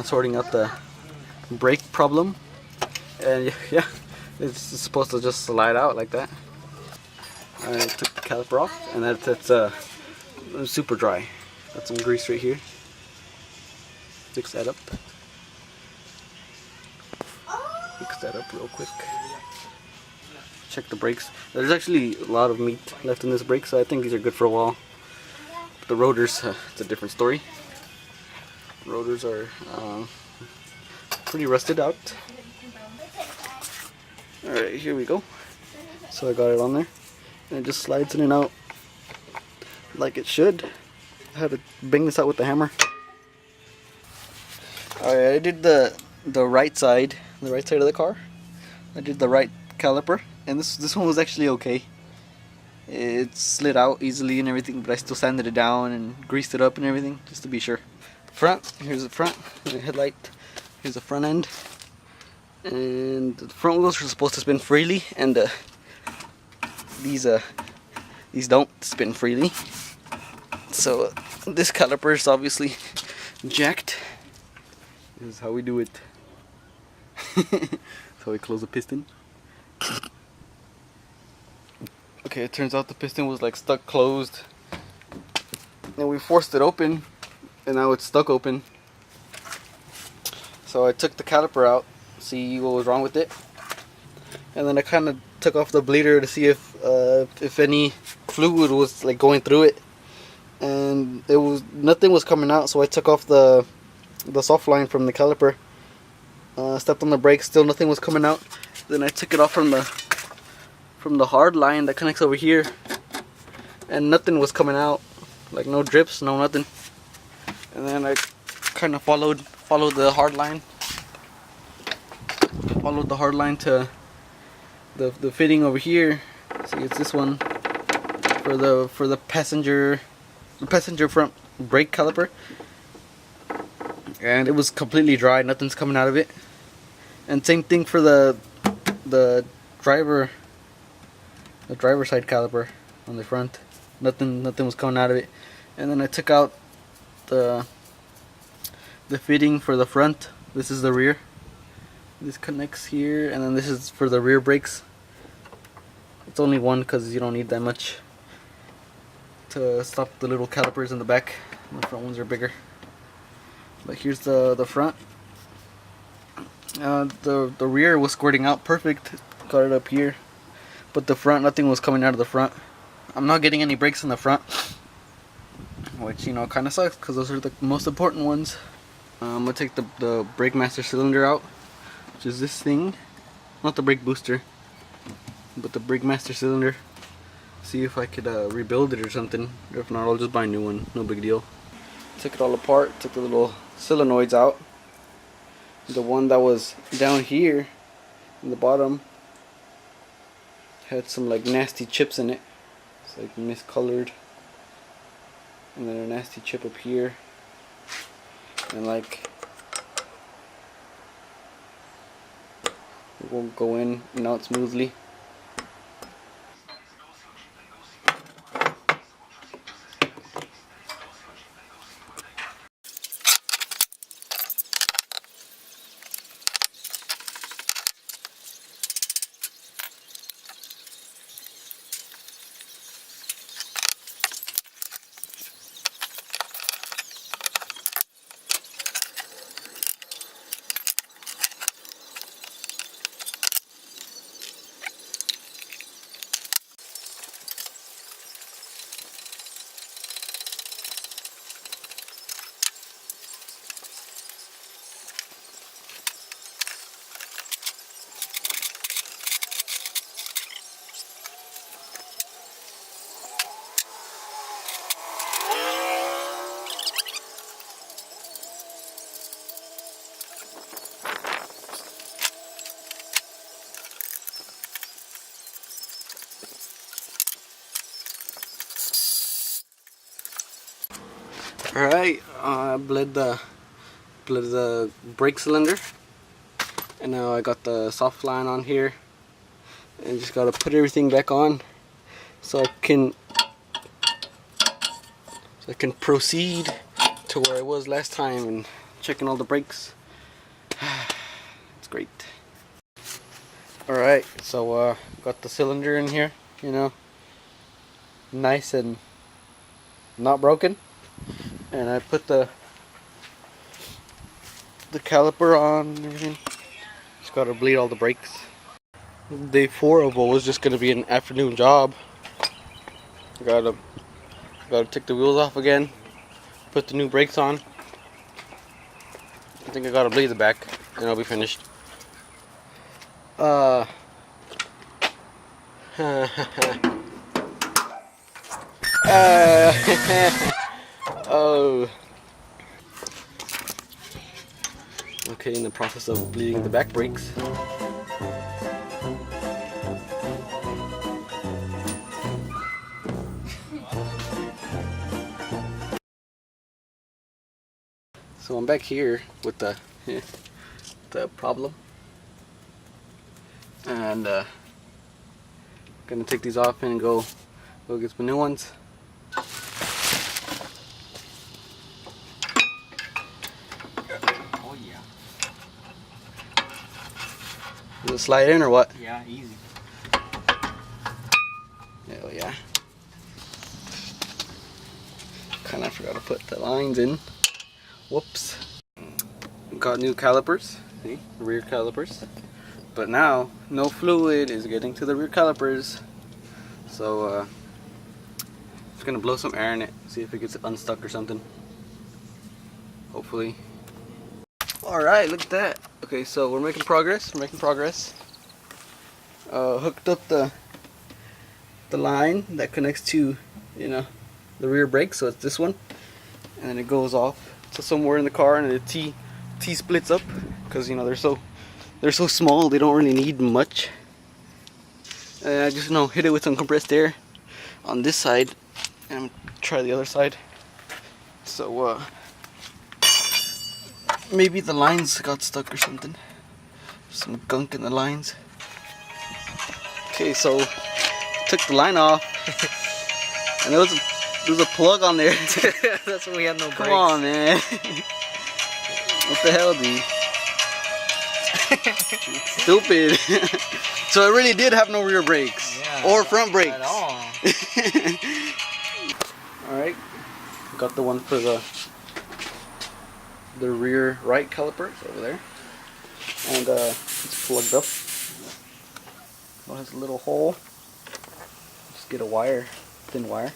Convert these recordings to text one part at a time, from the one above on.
sorting out the brake problem, and yeah, it's supposed to just slide out like that. I took the caliper off, and that's super dry. Got some grease right here. Fix that up. Fix that up real quick. Check the brakes. There's actually a lot of meat left in this brake, so I think these are good for a while. But the rotors, it's a different story. Rotors are pretty rusted out. Alright, here we go. So I got it on there. And it just slides in and out like it should. I had to bang this out with the hammer. Alright, I did the right side of the car. I did the right caliper, and this one was actually okay. It slid out easily and everything, but I still sanded it down and greased it up and everything just to be sure. Front, here's the front, the headlight, here's the front end, and the front wheels are supposed to spin freely, and these don't spin freely. So this caliper is obviously jacked. This is how we do it. So we close the piston. Okay, it turns out the piston was like stuck closed, and we forced it open, and now it's stuck open. So I took the caliper out, see what was wrong with it, and then I kind of took off the bleeder to see if any fluid was like going through it, and nothing was coming out. So I took off the soft line from the caliper, stepped on the brake, still nothing was coming out. Then I took it off from the hard line that connects over here, and nothing was coming out, like no drips, no nothing. And then I kind of followed the hard line, to the fitting over here. See, it's this one for the passenger front brake caliper, and it was completely dry, nothing's coming out of it. And same thing for the driver side caliper on the front. Nothing was coming out of it. And then I took out the fitting for the front. This is the rear. This connects here, and then this is for the rear brakes. It's only one because you don't need that much to stop the little calipers in the back. The front ones are bigger. But here's the front. The rear was squirting out perfect. Got it up here. But the front, nothing was coming out of the front. I'm not getting any brakes in the front, which, you know, kind of sucks because those are the most important ones. I'm going to take the brake master cylinder out, which is this thing. Not the brake booster, but the brake master cylinder. See if I could rebuild it or something. If not, I'll just buy a new one. No big deal. Took it all apart, took the little solenoids out. The one that was down here in the bottom had some like nasty chips in it. It's like miscolored. And then a nasty chip up here. And like it won't go in and out smoothly. Alright, I bled the brake cylinder, and now I got the soft line on here, and just gotta put everything back on so I can proceed to where I was last time and checking all the brakes. It's great. Alright, so got the cylinder in here, you know, nice and not broken. And I put the caliper on and everything. Just gotta bleed all the brakes. Day 4 of what was just gonna be an afternoon job. Gotta take the wheels off again, put the new brakes on. I think I gotta bleed the back and I'll be finished. Oh. Okay, in the process of bleeding the back brakes. So I'm back here with the problem, and gonna take these off and go get some new ones. Oh yeah. Does it slide in or what? Yeah, easy. Hell yeah. Kinda forgot to put the lines in. Whoops. Got new calipers, see, rear calipers. But now, no fluid is getting to the rear calipers. So, just gonna blow some air in it, see if it gets unstuck or something. Hopefully. Alright, look at that. Okay, so we're making progress, hooked up the line that connects to, you know, the rear brake, so it's this one. And then it goes off to somewhere in the car, and the T splits up because, you know, they're so small, they don't really need much. And I just, you know, hit it with some compressed air on this side and try the other side. So maybe the lines got stuck or something. Some gunk in the lines. Okay, so took the line off and there was a plug on there. That's when we had no brakes. Come on, man. What the hell, dude? Stupid. So it really did have no rear brakes, yeah, or front brakes at all. Alright, got the one for the rear right caliper over there, and it's plugged up. It has a little hole. Just get a wire, thin wire,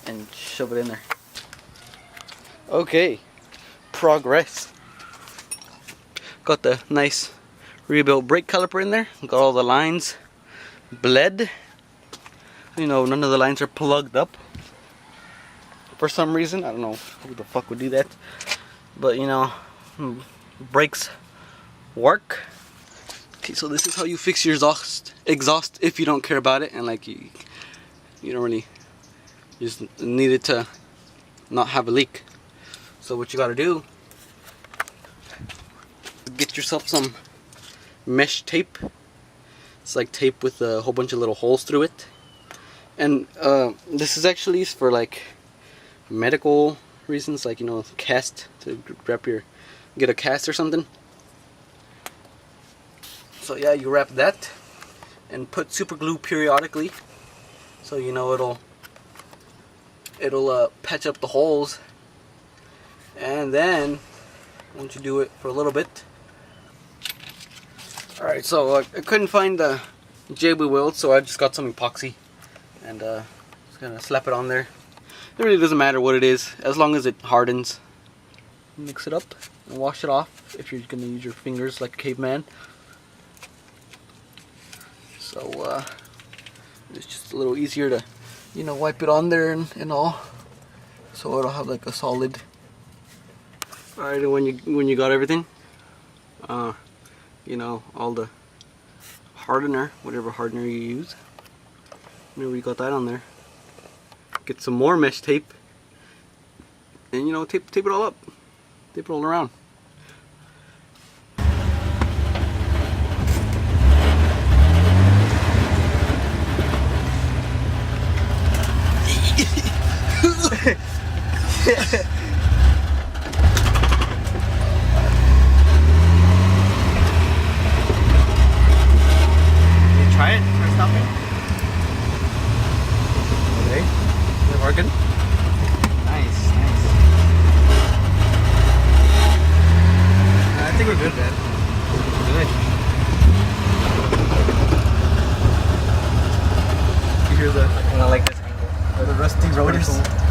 and shove it in there. Okay, progress. Got the nice rebuilt brake caliper in there. Got all the lines bled. You know, none of the lines are plugged up for some reason. I don't know who the fuck would do that, but you know, brakes work. Okay, so this is how you fix your exhaust if you don't care about it, and like you don't really, you just need it to not have a leak. So what you gotta do, get yourself some mesh tape. It's like tape with a whole bunch of little holes through it, and this is actually for like medical reasons, like, you know, cast, to wrap get a cast or something. So yeah, you wrap that and put super glue periodically, so you know it'll patch up the holes. And then once you do it for a little bit, alright, so I couldn't find the JB Weld, so I just got some epoxy and just gonna slap it on there. It really doesn't matter what it is, as long as it hardens. Mix it up and wash it off if you're gonna use your fingers like a caveman. So it's just a little easier to, you know, wipe it on there and all, so it'll have like a solid. Alright, and when you got everything, you know, all the hardener, whatever hardener you use, whenever you got that on there, get some more mesh tape, and, you know, tape it all up, tape it all around. pretty good, man. Good. You hear the I like this angle. rusty roadies.